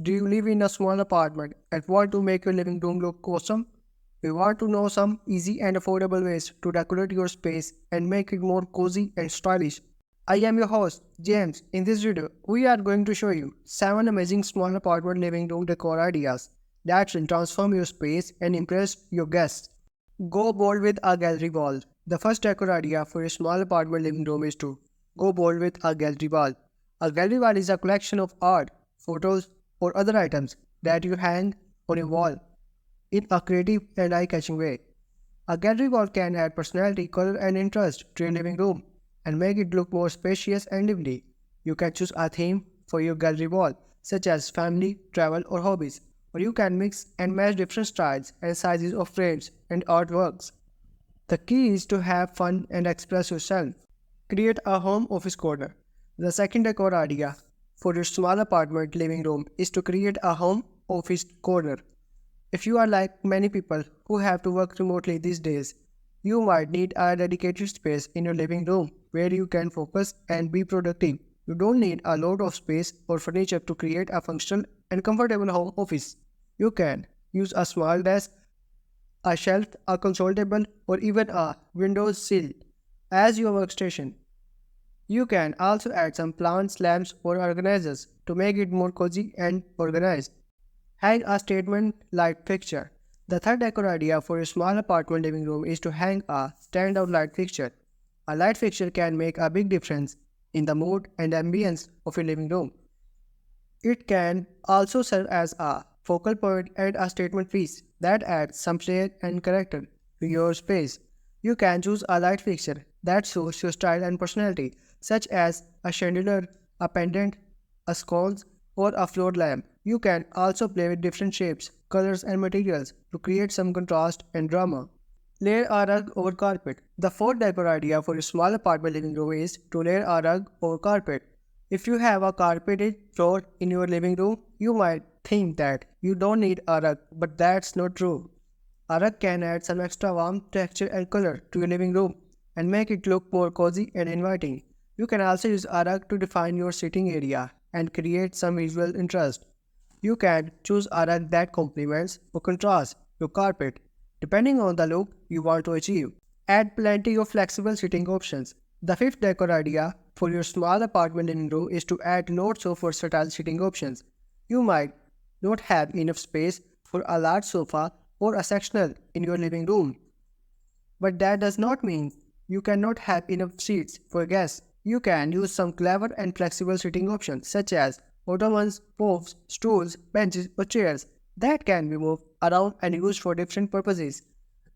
Do you live in a small apartment and want to make your living room look awesome? We want to know some easy and affordable ways to decorate your space and make it more cozy and stylish. I am your host, James. In this video, we are going to show you 7 amazing small apartment living room decor ideas that will transform your space and impress your guests. Go bold with a gallery wall. The first decor idea for a small apartment living room is to go bold with a gallery wall. A gallery wall is a collection of art, photos, or other items that you hang on a wall in a creative and eye-catching way. A gallery wall can add personality, color, and interest to your living room and make it look more spacious and lively. You can choose a theme for your gallery wall, such as family, travel, or hobbies, or you can mix and match different styles and sizes of frames and artworks. The key is to have fun and express yourself. Create a home office corner. The second decor idea for your small apartment living room is to create a home office corner. If you are like many people who have to work remotely these days, you might need a dedicated space in your living room where you can focus and be productive. You don't need a lot of space or furniture to create a functional and comfortable home office. You can use a small desk, a shelf, a console table, or even a window sill as your workstation. You can also add some plants, lamps, or organizers to make it more cozy and organized. Hang a statement light fixture. The third decor idea for a small apartment living room is to hang a standout light fixture. A light fixture can make a big difference in the mood and ambience of your living room. It can also serve as a focal point and a statement piece that adds some flair and character to your space. You can choose a light fixture that suits your style and personality, such as a chandelier, a pendant, a sconce, or a floor lamp. You can also play with different shapes, colors, and materials to create some contrast and drama. Layer a rug over carpet. The fourth decor idea for a small apartment living room is to layer a rug over carpet. If you have a carpeted floor in your living room, you might think that you don't need a rug, but that's not true. A rug can add some extra warmth, texture, and color to your living room and make it look more cozy and inviting. You can also use a rug to define your sitting area and create some visual interest. You can choose a rug that complements or contrasts your carpet, depending on the look you want to achieve. Add plenty of flexible sitting options. The fifth decor idea for your small apartment living room is to add lots of versatile sitting options. You might not have enough space for a large sofa or a sectional in your living room, but that does not mean you cannot have enough seats for guests. You can use some clever and flexible sitting options such as ottomans, pofs, stools, benches, or chairs that can be moved around and used for different purposes.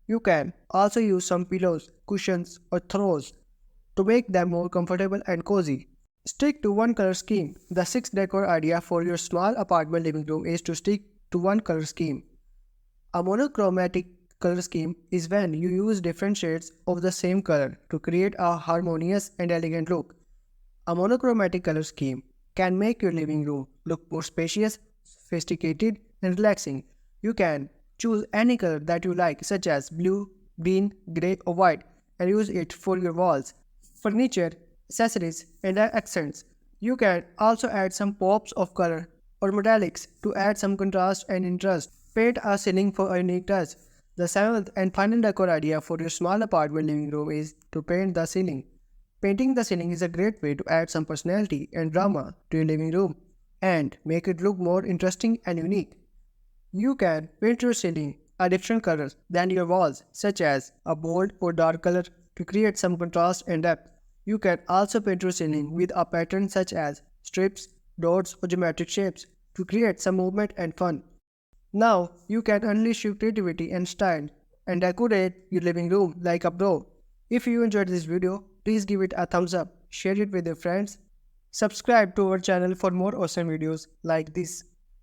You can also use some pillows, cushions, or throws to make them more comfortable and cozy. Stick to one color scheme. The sixth decor idea for your small apartment living room is to stick to one color scheme. A monochromatic color scheme is when you use different shades of the same color to create a harmonious and elegant look. A monochromatic color scheme can make your living room look more spacious, sophisticated, and relaxing. You can choose any color that you like, such as blue, green, grey, or white, and use it for your walls, furniture, accessories, and accents. You can also add some pops of color or metallics to add some contrast and interest. Paint a ceiling for a unique touch. The seventh and final decor idea for your small apartment living room is to paint the ceiling. Painting the ceiling is a great way to add some personality and drama to your living room and make it look more interesting and unique. You can paint your ceiling a different colors than your walls, such as a bold or dark color to create some contrast and depth. You can also paint your ceiling with a pattern such as strips, dots, or geometric shapes to create some movement and fun. Now you can unleash your creativity and style and decorate your living room like a pro. If you enjoyed this video, please give it a thumbs up, share it with your friends, subscribe to our channel for more awesome videos like this.